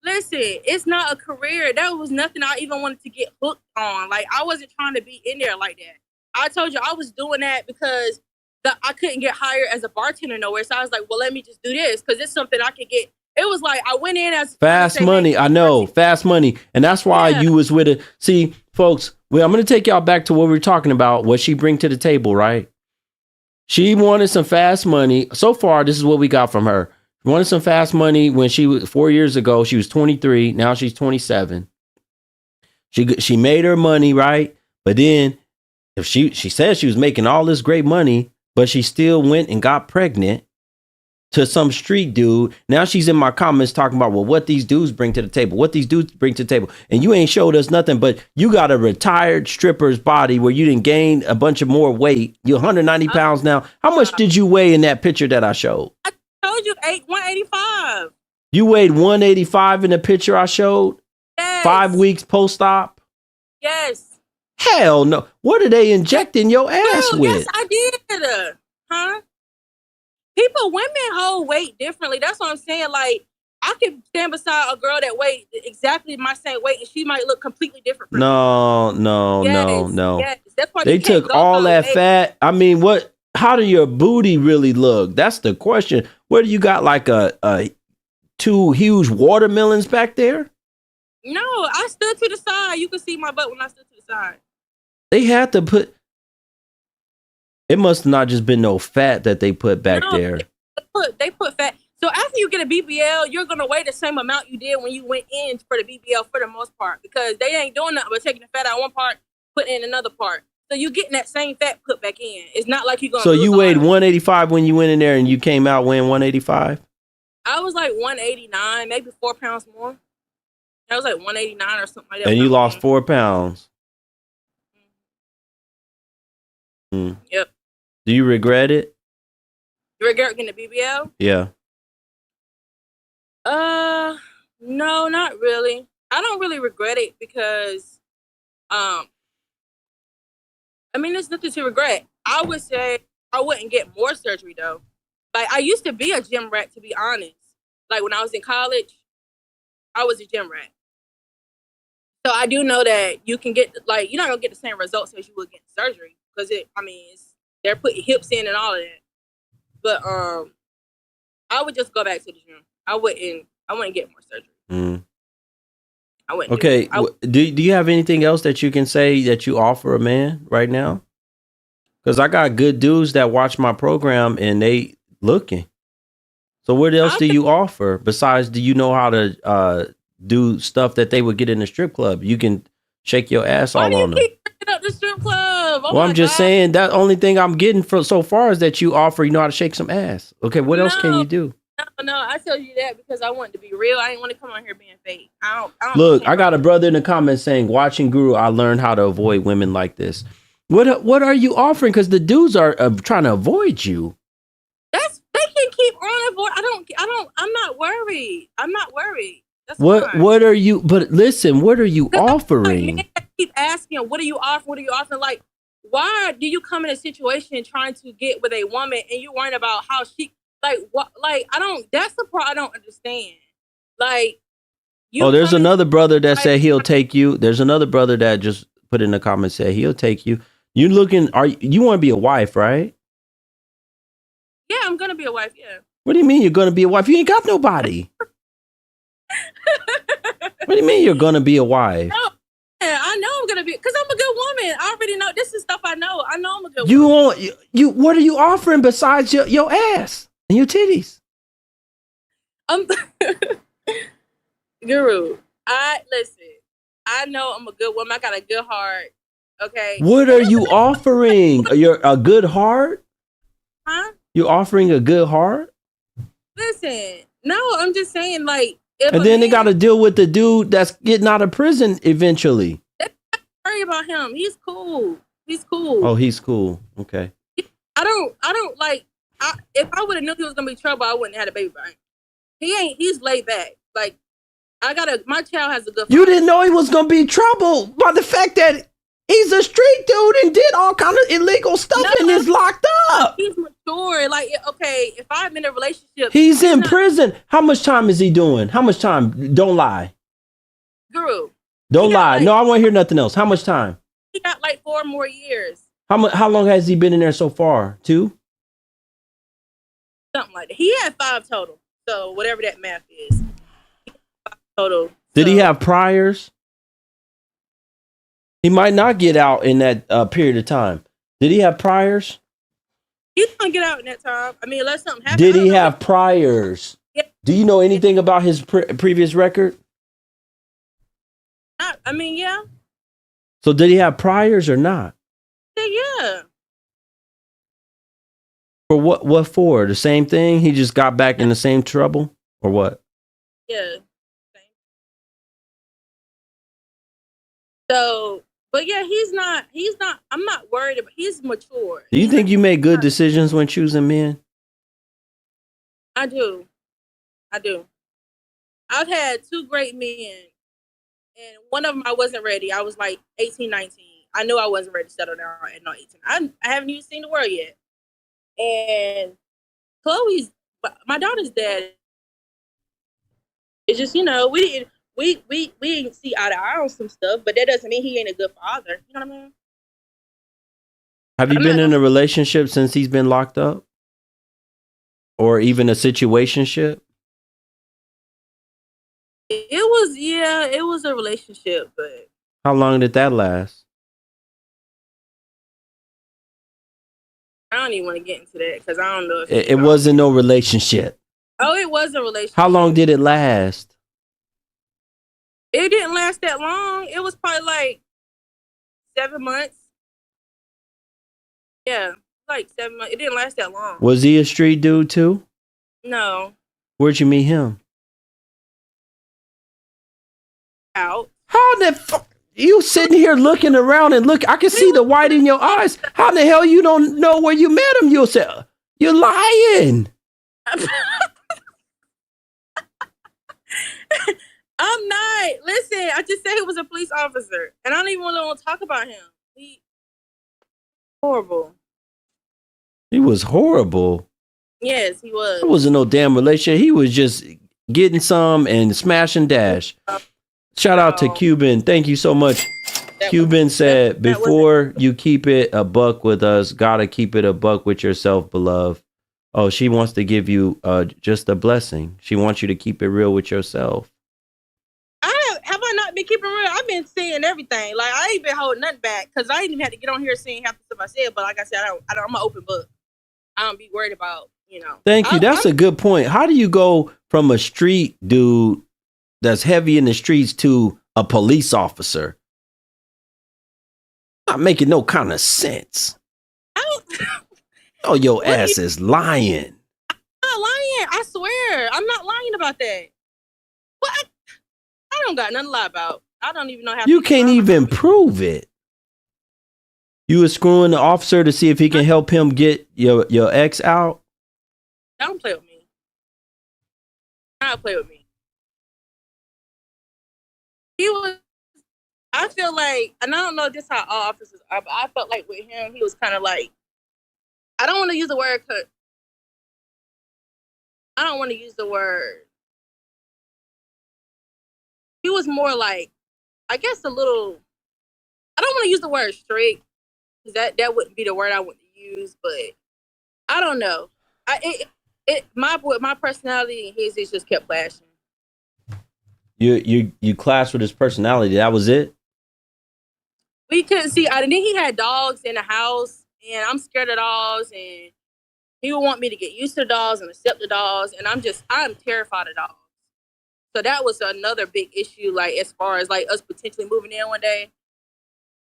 Listen, it's not a career. That was nothing I even wanted to get hooked on. Like, I wasn't trying to be in there like that. I told you I was doing that because I couldn't get hired as a bartender nowhere. So I was like, well, let me just do this because it's something I could get. It was like I went in as fast money. I know, fast money. And that's why you was with it. See, folks, I'm going to take y'all back to what we were talking about, what she bring to the table, right? She wanted some fast money. So far, this is what we got from her. She wanted some fast money when she was 4 years ago. She was 23. Now she's 27. She made her money, right? But then if she said she was making all this great money, but she still went and got pregnant to some street dude. Now she's in my comments talking about, well, what these dudes bring to the table, And you ain't showed us nothing, but you got a retired stripper's body where you didn't gain a bunch of more weight. You're 190 pounds now. How much did you weigh in that picture that I showed? I told you 185. You weighed 185 in the picture I showed? Yes. 5 weeks post-op? Yes. Hell no. What are they injecting your ass with? Yes, I did. Huh? Women hold weight differently. That's what I'm saying. Like, I could stand beside a girl that weighs exactly my same weight, and she might look completely different. No. Yes. That's why they took all that fat. I mean, how do your booty really look? That's the question. Where do you got like a 2 huge watermelons back there? No, I stood to the side. You can see my butt when I stood to the side. They had to put. It must not just been no fat that they put back there. They put fat. So after you get a BBL, you're gonna weigh the same amount you did when you went in for the BBL for the most part, because they ain't doing nothing but taking the fat out one part, putting in another part. So you getting that same fat put back in. It's not like you're gonna. So you weighed 185 when you went in there, and you came out weighing 185. I was like 189, maybe 4 pounds more. I was like 189 or something like that. And you lost 4 pounds. Yep. Do you regret it? You regret getting the BBL? Yeah. No, not really. I don't really regret it because, I mean, there's nothing to regret. I would say I wouldn't get more surgery though. Like, I used to be a gym rat, to be honest. Like, when I was in college, I was a gym rat. So I do know that you can get, like, you're not gonna get the same results as you would get surgery. because they're putting hips in and all of that. But I would just go back to the gym. I wouldn't get more surgery. Mm. I wouldn't. Okay. Do you have anything else that you can say that you offer a man right now? Because I got good dudes that watch my program and they looking. So what else do you offer besides? Do you know how to do stuff that they would get in the strip club? You can shake your ass all on them. Keep up the strip club? Well, I'm just saying that only thing I'm getting from so far is that you offer. You know how to shake some ass. Okay, what else can you do? No, I tell you that because I want to be real. I didn't want to come on here being fake. I don't Look, I got a brother in the comments saying, watching Guru, I learned how to avoid women like this. What are you offering? Because the dudes are trying to avoid you. They can keep on avoid. I'm not worried. That's fine. What are you? But listen, what are you offering? Keep asking, what are you offering? What are you offering? Like, why do you come in a situation trying to get with a woman and you worrying about how she? Like what? Like that's the part I don't understand. Like, there's another brother that said he'll take you. There's another brother that just put in the comments said he'll take you. You looking? You want to be a wife, right? Yeah, I'm gonna be a wife. Yeah. What do you mean you're gonna be a wife? You ain't got nobody. What do you mean you're gonna be a wife? No, I know I'm gonna be because I'm a good woman. I already know this is stuff I know. I know I'm a good woman. You what are you offering besides your ass? And your titties. Guru, listen. I know I'm a good woman. I got a good heart. Okay. What are you offering? You're a good heart? Huh? You offering a good heart? Listen, no, I'm just saying, like, and then they got to deal with the dude that's getting out of prison eventually. Don't worry about him. He's cool. Oh, he's cool. Okay. I don't like. If I would have known he was gonna be trouble, I wouldn't have had a baby by him. He ain't. He's laid back. Like, my child has a good. You didn't know he was gonna be trouble by the fact that he's a street dude and did all kind of illegal stuff and is locked up. He's mature. Like, okay, if I'm in a relationship, he's in prison. How much time is he doing? How much time? Don't lie. Guru. Don't lie. No, I won't hear nothing else. How much time? He got like 4 more years. How long has he been in there so far? 2? Something like that. He had 5 total. So whatever that math is. Total. Did he have priors? He might not get out in that period of time. Did he have priors? He's gonna get out in that time. I mean, unless something happens. Did he have priors? Yeah. Do you know anything about his previous record? Yeah. So did he have priors or not? Yeah. For what? What for? The same thing? He just got back in the same trouble, or what? Yeah. So, but yeah, he's not. I'm not worried about. He's mature. Do you think you make good decisions when choosing men? I do. I've had 2 great men, and one of them I wasn't ready. I was like 18, 19. I knew I wasn't ready to settle down at no 18. I haven't even seen the world yet. And my daughter's dad. It's just, we didn't see eye to eye on some stuff, but that doesn't mean he ain't a good father. You know what I mean? Have you been in a relationship since he's been locked up? Or even a situationship? It was a relationship, but how long did that last? I don't even want to get into that because I don't know if it wasn't no relationship. Oh, it was a relationship. How long did it last? It didn't last that long. It was probably like 7 months. Yeah, like 7 months. It didn't last that long. Was he a street dude too? No. Where'd you meet him? Out. How the fuck? You sitting here looking around and look. I can see the white in your eyes. How the hell you don't know where you met him? You'll say you're lying. I'm not. Listen, I just said he was a police officer, and I don't even want to talk about him. He horrible. He was horrible. Yes, he was. It wasn't no damn relationship. He was just getting some and smash and dash. Shout out to Cuban. Thank you so much. Cuban said, that before you keep it a buck with us, gotta keep it a buck with yourself, beloved. Oh, she wants to give you just a blessing. She wants you to keep it real with yourself. Have I not been keeping real? I've been saying everything. Like, I ain't been holding nothing back because I ain't even had to get on here saying half the stuff I said. But like I said, I'm an open book. I don't be worried about, Thank you. That's a good point. How do you go from a street dude that's heavy in the streets to a police officer? Not making no kind of sense. Oh, your ass is lying. I'm not lying. I swear. I'm not lying about that. What? I don't got nothing to lie about. I don't even know how you can't even prove it. You was screwing the officer to see if he can help him get your ex out? Don't play with me. Don't play with me. I feel like, and I don't know just how all officers are, but I felt like with him, he was kind of like, I don't want to use the word, he was more like, I guess a little, I don't want to use the word straight, because that wouldn't be the word I would use, but I don't know. My personality and his just kept clashing. You clashed with his personality. That was it? We couldn't see. And then he had dogs in the house, and I'm scared of dogs, and he would want me to get used to the dogs and accept the dogs, and I'm terrified of dogs. So that was another big issue, like as far as like us potentially moving in one day.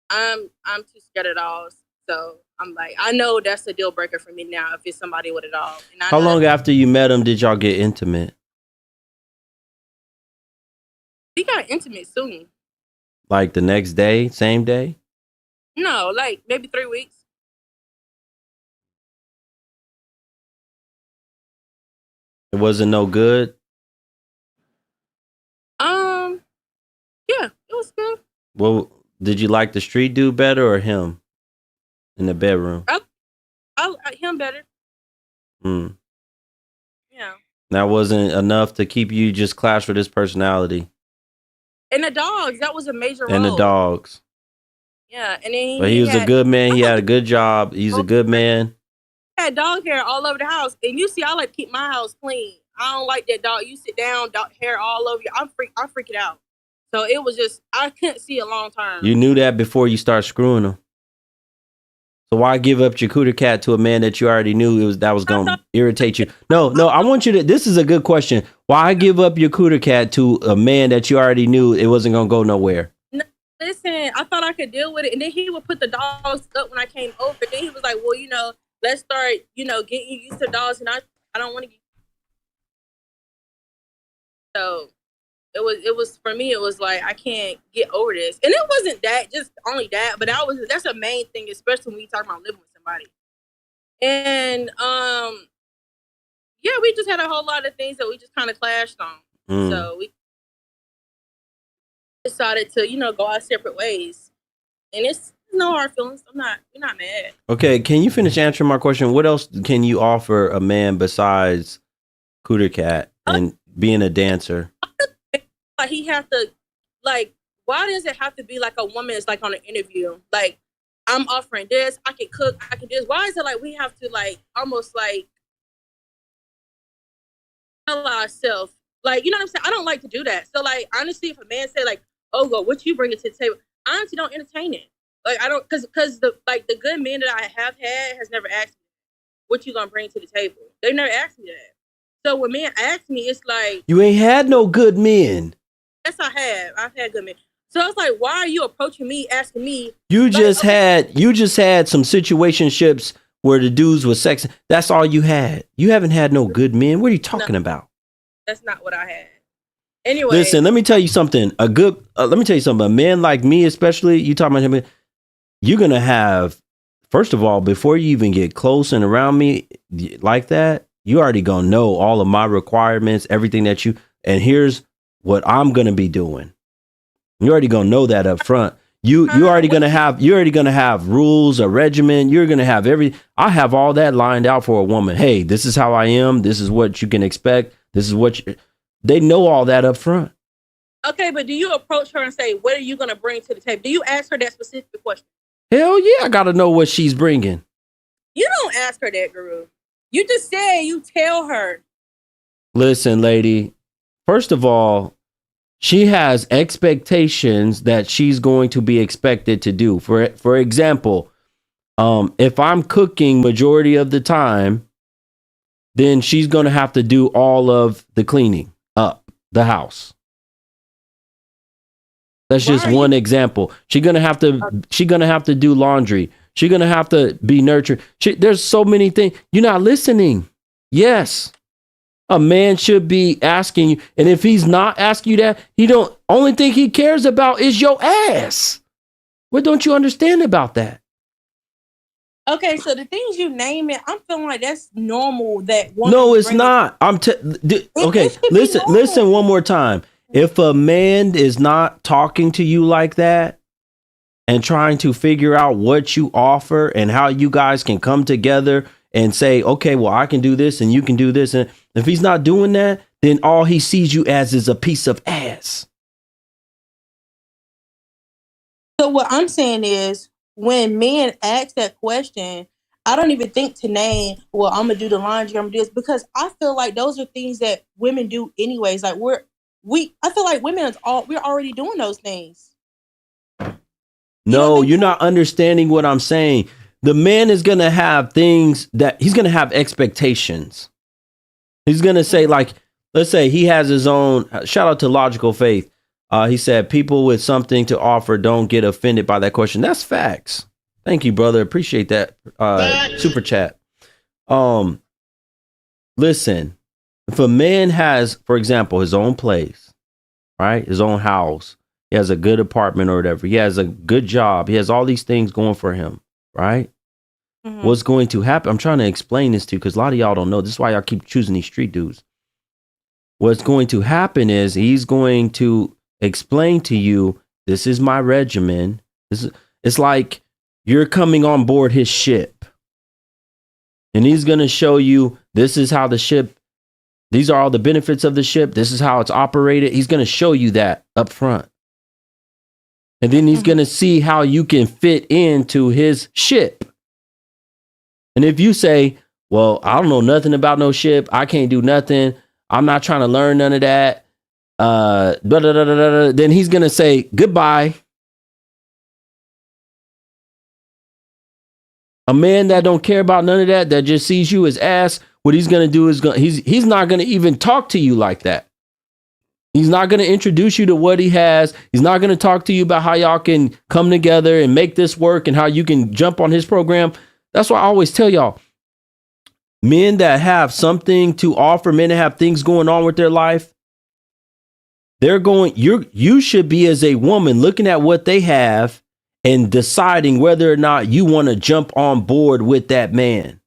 I'm too scared of dogs. So I'm like, I know that's a deal breaker for me now if it's somebody with a dog. And how long after you met him did y'all get intimate? We got intimate soon. Like the next day, same day? No, like maybe 3 weeks. It wasn't no good? Yeah, it was good. Well, did you like the street dude better or him in the bedroom? I him better. Yeah. That wasn't enough to keep you just clash with his personality. And the dogs, that was a major role. And the dogs. Yeah, and then but he was a good man. He had a good job. He's a good man. He had dog hair all over the house. And you see, I like to keep my house clean. I don't like that dog. You sit down, dog hair all over you. I freak it out. So it was just, I couldn't see a long term. You knew that before you start screwing him. So why give up your cooter cat to a man that you already knew that was going to irritate you? No, I want you to, this is a good question. Why give up your cooter cat to a man that you already knew it wasn't going to go nowhere? No, listen, I thought I could deal with it. And then he would put the dogs up when I came over. Then he was like, well, let's start, getting you used to dogs. And I don't want to get. So it was for me, it was like, I can't get over this. And it wasn't that, just only that, but that's a main thing, especially when you talk about living with somebody. And yeah, we just had a whole lot of things that we just kind of clashed on. So we decided to, go our separate ways. And it's no hard feelings. We're not mad. Okay, can you finish answering my question? What else can you offer a man besides cooter cat and being a dancer? Like he have to, like, why does it have to be like a woman is like on an interview? Like, I'm offering this, I can cook, I can do this. Why is it like we have to like almost like tell ourselves? Like, you know what I'm saying? I don't like to do that. So like, honestly, if a man say like, oh, go, what you bring it to the table? I honestly don't entertain it. Like, I don't, cause the good men that I have had has never asked me, what you gonna bring to the table? They've never asked me that. So when men ask me, it's like, you ain't had no good men. Yes, I have. I've had good men. So it's like, why are you approaching me, asking me? You just had some situationships where the dudes were sex. That's all you had. You haven't had no good men. What are you talking about? That's not what I had. Anyway, listen. Let me tell you something. A man like me, especially, you talking about him. You're gonna have, first of all, before you even get close and around me like that, you already gonna know all of my requirements, everything that you. And here's what I'm gonna be doing. You're already gonna know that up front. You're already gonna have rules, a regimen. You're gonna have I have all that lined out for a woman. Hey, this is how I am. This is what you can expect. This is what they know all that up front. Okay, but do you approach her and say, what are you going to bring to the table? Do you ask her that specific question? Hell yeah, I got to know what she's bringing. You don't ask her that, Guru. You just say, you tell her. Listen, lady, first of all, she has expectations that she's going to be expected to do. For example, if I'm cooking majority of the time, then she's going to have to do all of the cleaning up the house. That's just one example. She's going to have to do laundry. She's going to have to be nurtured. There's so many things. You're not listening. Yes. A man should be asking you. And if he's not asking you that, only thing he cares about is your ass. What don't you understand about that? Okay, so the things you name it, I'm feeling like that's normal. No, it's not. Okay, listen one more time. If a man is not talking to you like that and trying to figure out what you offer and how you guys can come together and say, okay, well, I can do this and you can do this. And if he's not doing that, then all he sees you as is a piece of ass. So what I'm saying is, when men ask that question, I don't even think to name, well, I'm going to do the laundry, I'm going to do this, because I feel like those are things that women do anyways. Like I feel like we're already doing those things. No, you're not understanding what I'm saying. The man is going to have things that he's going to have expectations. He's going to say, like, let's say he has his own, shout out to Logical Faith. He said, people with something to offer don't get offended by that question. That's facts. Thank you, brother. Appreciate that. Super chat. Listen, if a man has, for example, his own place, right? His own house, he has a good apartment or whatever. He has a good job. He has all these things going for him, right? Mm-hmm. What's going to happen? I'm trying to explain this to you because a lot of y'all don't know. This is why y'all keep choosing these street dudes. What's going to happen is he's going to explain to you, this is my regimen. It's like you're coming on board his ship. And he's going to show you, this is how the ship, these are all the benefits of the ship. This is how it's operated. He's going to show you that up front. And then he's going to see how you can fit into his ship. And if you say, well, I don't know nothing about no ship, I can't do nothing, I'm not trying to learn none of that, then he's going to say goodbye. A man that don't care about none of that, that just sees you as ass, what he's going to do is he's not going to even talk to you like that. He's not going to introduce you to what he has. He's not going to talk to you about how y'all can come together and make this work and how you can jump on his program. That's why I always tell y'all, men that have something to offer, men that have things going on with their life, you should be, as a woman, looking at what they have and deciding whether or not you want to jump on board with that man.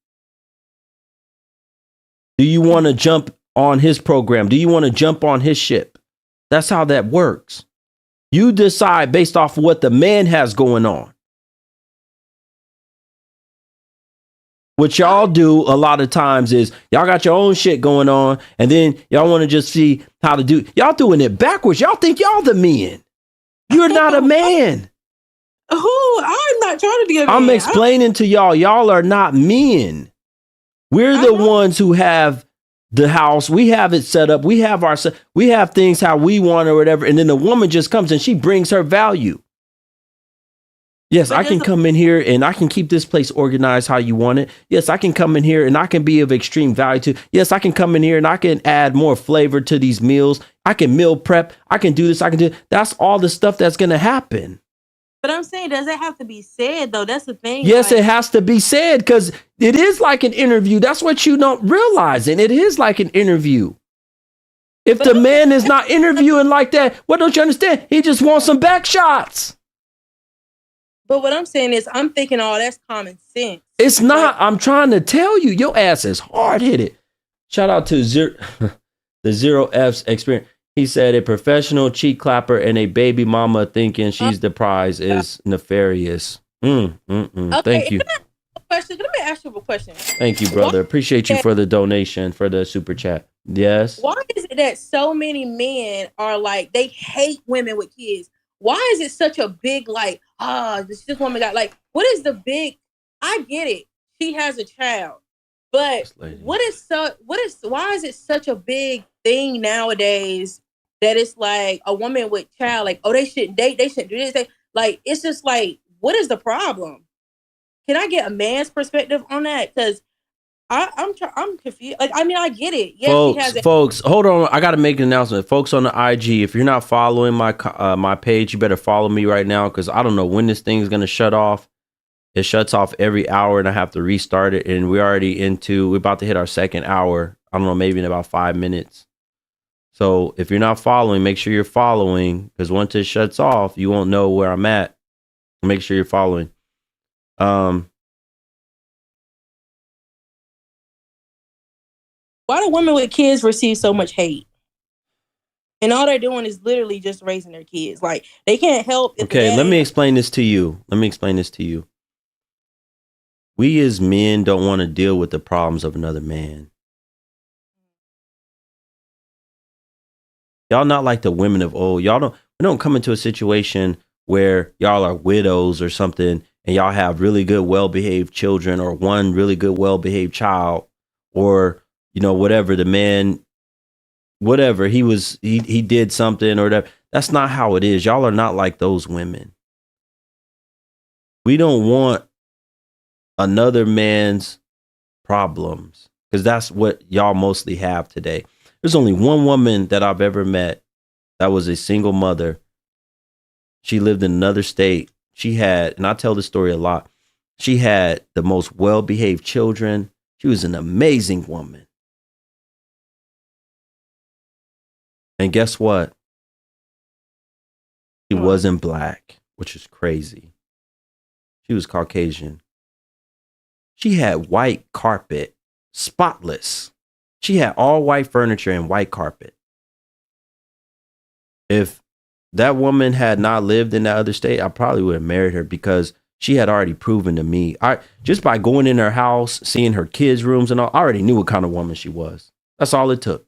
Do you want to jump on his program? Do you want to jump on his ship? That's how that works. You decide based off of what the man has going on. What y'all do a lot of times is y'all got your own shit going on, and then y'all want to just see how to do. Y'all doing it backwards. Y'all think y'all the men. You're not a man. Who? I'm not trying to be a man. I'm explaining to y'all. Y'all are not men. We're the ones who have the house. We have it set up. We have things how we want or whatever. And then the woman just comes and she brings her value. Yes, I can come in here and I can keep this place organized how you want it. Yes, I can come in here and I can be of extreme value to. Yes, I can come in here and I can add more flavor to these meals. I can meal prep. I can do this. I can do. That's all the stuff that's going to happen. But I'm saying, does it have to be said, though? That's the thing. Yes, it has to be said because it is like an interview. That's what you don't realize. And it is like an interview. If the man is not interviewing like that, what don't you understand? He just wants some back shots. But what I'm saying is, I'm thinking, that's common sense. It's not. I'm trying to tell you, your ass is hard-headed. Shout out to the Zero F's experience. He said a professional cheek clapper and a baby mama thinking she's the prize is nefarious. Okay, Thank you. question. Let me ask you a question. Thank you, brother. Appreciate you for the donation, for the super chat. Yes. Why is it that so many men are like, they hate women with kids? Why is it such a big, like, this woman got, like, what is the big, I get it. She has a child. But why is it such a big thing nowadays that it's like a woman with child, like, oh, they shouldn't date, they shouldn't do this. Like, it's just like, what is the problem? Can I get a man's perspective on that? Because I'm confused. Like, I mean, I get it. Yes, folks, hold on. I got to make an announcement. Folks on the IG, if you're not following my page, you better follow me right now because I don't know when this thing is going to shut off. It shuts off every hour and I have to restart it. And we're about to hit our second hour. I don't know, maybe in about 5 minutes. So if you're not following, make sure you're following because once it shuts off, you won't know where I'm at. Make sure you're following. Why do women with kids receive so much hate? And all they're doing is literally just raising their kids. Like, they can't help. Okay, let me explain this to you. We as men don't want to deal with the problems of another man. Y'all not like the women of old. We don't come into a situation where y'all are widows or something and y'all have really good, well-behaved children or one really good, well-behaved child or, whatever the man, whatever he did something or whatever. That's not how it is. Y'all are not like those women. We don't want another man's problems because that's what y'all mostly have today. There's only one woman that I've ever met that was a single mother. She lived in another state. She had, and I tell this story a lot, she had the most well-behaved children. She was an amazing woman. And guess what? She wasn't black, which is crazy. She was Caucasian. She had white carpet, spotless. She had all white furniture and white carpet. If that woman had not lived in that other state, I probably would have married her because she had already proven to me, just by going in her house, seeing her kids' rooms and all, I already knew what kind of woman she was. That's all it took.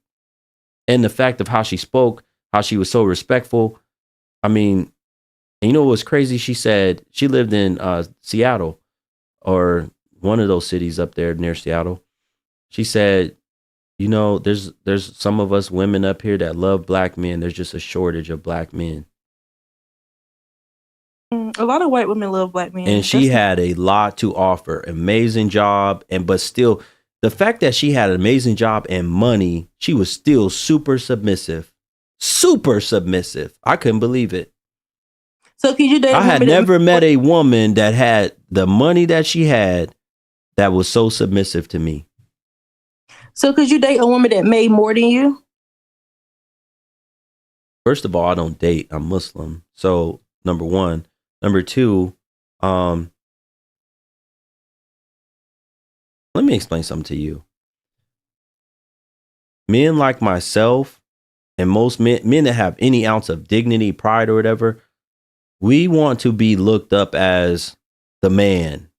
And the fact of how she spoke, how she was so respectful. I mean, and you know what was crazy? She said she lived in Seattle or one of those cities up there near Seattle. She said, there's some of us women up here that love black men. There's just a shortage of black men. A lot of white women love black men. And she had a lot to offer. Amazing job. But still, the fact that she had an amazing job and money, she was still super submissive. Super submissive. I couldn't believe it. So could you date? I had never met a woman that had the money that she had that was so submissive to me. So could you date a woman that made more than you? First of all, I don't date. I'm Muslim. So number one. Number two, let me explain something to you. Men like myself and most men that have any ounce of dignity, pride or whatever, we want to be looked up as the man.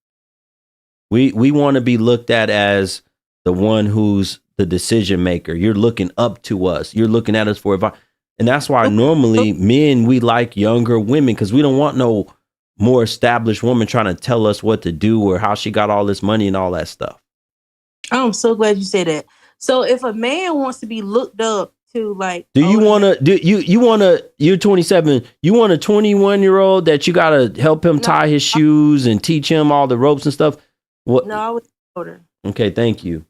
We want to be looked at as the one who's the decision maker. You're looking up to us. You're looking at us for advice. And that's why normally men, we like younger women because we don't want no more established woman trying to tell us what to do or how she got all this money and all that stuff. I'm so glad you said that. So if a man wants to be looked up to, like, you're 27, you want a 21-year-old that you got to help him tie his shoes and teach him all the ropes and stuff? What? No, I was older. Okay, thank you.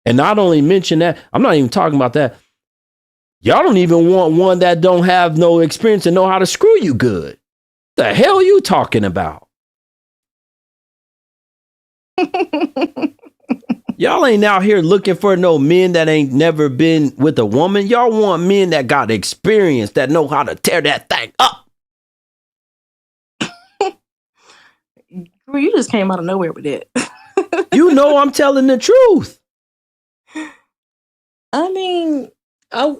And not only mention that, I'm not even talking about that. Y'all don't even want one that don't have no experience and know how to screw you good. The hell you talking about? Y'all ain't out here looking for no men that ain't never been with a woman. Y'all want men that got experience, that know how to tear that thing up. You just came out of nowhere with that. You know I'm telling the truth. I mean, I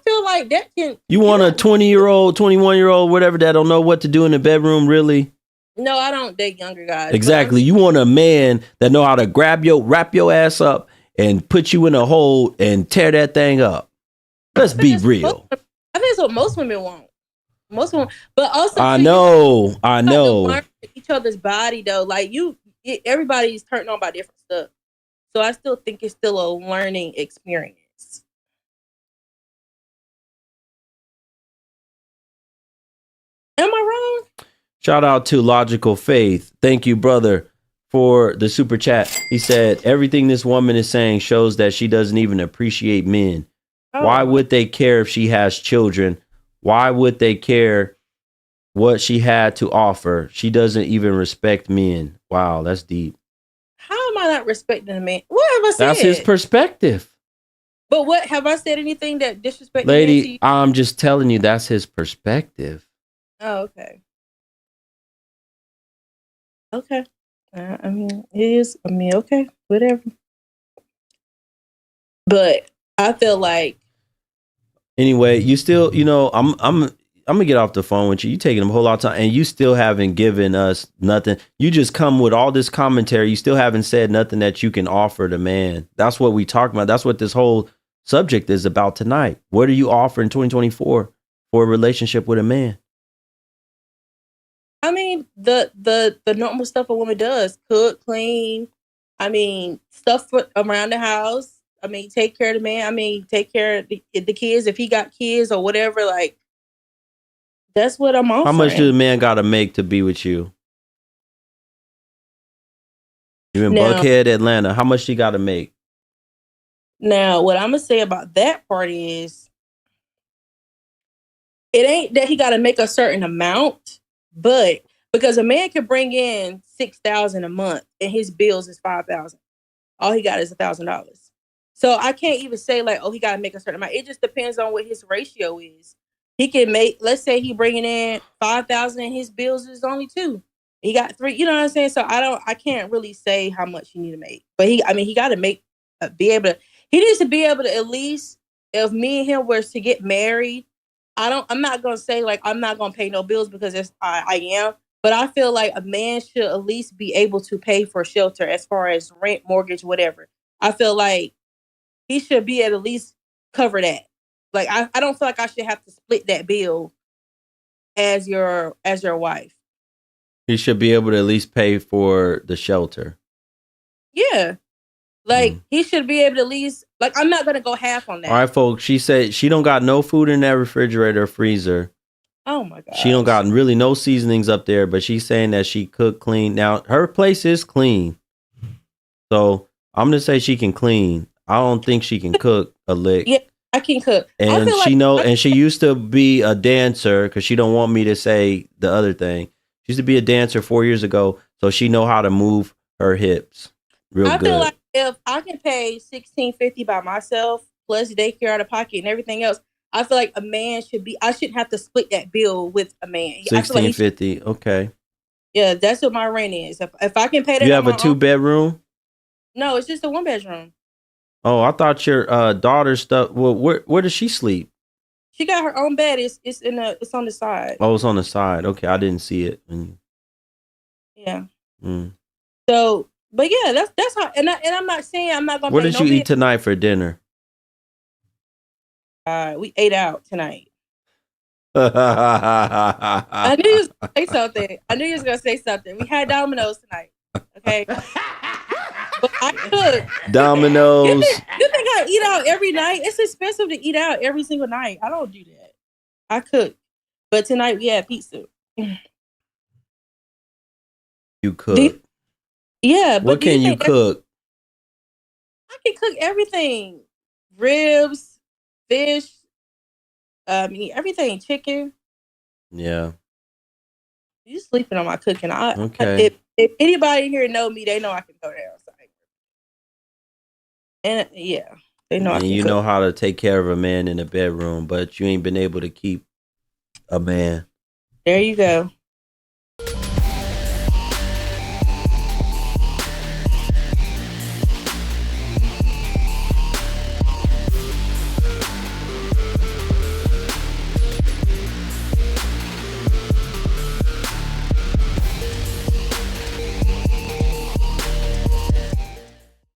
feel like that can. You want a 20-year-old, 21-year-old, whatever, that don't know what to do in the bedroom, really? No, I don't date younger guys. Exactly. You want a man that know how to wrap your ass up and put you in a hole and tear that thing up. Let's be real. I think that's what most women want. Most women, but also I too, know. to learn each other's body though. Like everybody's turned on by different stuff. So I still think it's still a learning experience. Am I wrong? Shout out to Logical Faith. Thank you, brother, for the super chat. He said, everything this woman is saying shows that she doesn't even appreciate men. Oh. Why would they care if she has children? Why would they care what she had to offer? She doesn't even respect men. Wow, that's deep. How am I not respecting a man? What have I said? That's his perspective. But what have I said anything that disrespected Lady, I'm just telling you that's his perspective. Oh, okay. Okay. I mean, it is. I mean, okay, whatever. But I feel like. Anyway, you still, I'm gonna get off the phone with you. You taking a whole lot of time, and you still haven't given us nothing. You just come with all this commentary. You still haven't said nothing that you can offer the man. That's what we talk about. That's what this whole subject is about tonight. What do you offer in 2024 for a relationship with a man? I mean, the normal stuff a woman does: cook, clean. I mean, stuff around the house. I mean, take care of the man. I mean, take care of the kids if he got kids or whatever. Like, that's what I'm offering. How much does a man got to make to be with you? You in Buckhead, Atlanta. How much he got to make? Now, what I'm gonna say about that part is, it ain't that he got to make a certain amount, but because a man can bring in $6,000 a month and his bills is $5,000, all he got is $1,000. So I can't even say like, oh, he got to make a certain amount. It just depends on what his ratio is. He can make, let's say he bringing in 5,000 and his bills is only 2. He got 3. You know what I'm saying? So I can't really say how much he need to make. But he got to make, he needs to be able to at least, if me and him were to get married, I'm not gonna say like I'm not gonna pay no bills because I am, but I feel like a man should at least be able to pay for shelter as far as rent, mortgage, whatever. I feel like he should be at least cover that. Like I don't feel like I should have to split that bill as your wife. He should be able to at least pay for the shelter. Yeah. Like he should be able to at least, like, I'm not gonna go half on that. All right, folks. She said she don't got no food in that refrigerator or freezer. Oh my god. She don't got really no seasonings up there, but she's saying that she cook clean. Now her place is clean, so I'm gonna say she can clean. I don't think she can cook a lick. Yeah, I can cook. And she used to be a dancer, because she don't want me to say the other thing. She used to be a dancer 4 years ago, so she know how to move her hips real good. I feel like if I can pay $1,650 by myself plus daycare out of pocket and everything else, I feel like a man I shouldn't have to split that bill with a man. $1,650, okay. Yeah, that's what my rent is. If I can pay that. You have a 2-bedroom? No, it's just a 1-bedroom. Oh, I thought your daughter's stuff. Well, where does she sleep? She got her own bed. It's on the side. Oh, it's on the side. Okay, I didn't see it. Yeah. So, but yeah, that's how. And I'm not saying I'm not gonna. What did you eat tonight for dinner? We ate out tonight. I knew you was gonna say something. We had Domino's tonight. Okay. But I cook. Domino's. You think I eat out every night? It's expensive to eat out every single night. I don't do that. I cook. But tonight we had pizza. You cook? Yeah. What can you cook? I can cook everything. Ribs, fish, everything. Chicken. Yeah. You sleeping on my cooking. Okay. If anybody here know me, they know I can go there. And yeah, they know. And you know how to take care of a man in a bedroom, but you ain't been able to keep a man. There you go.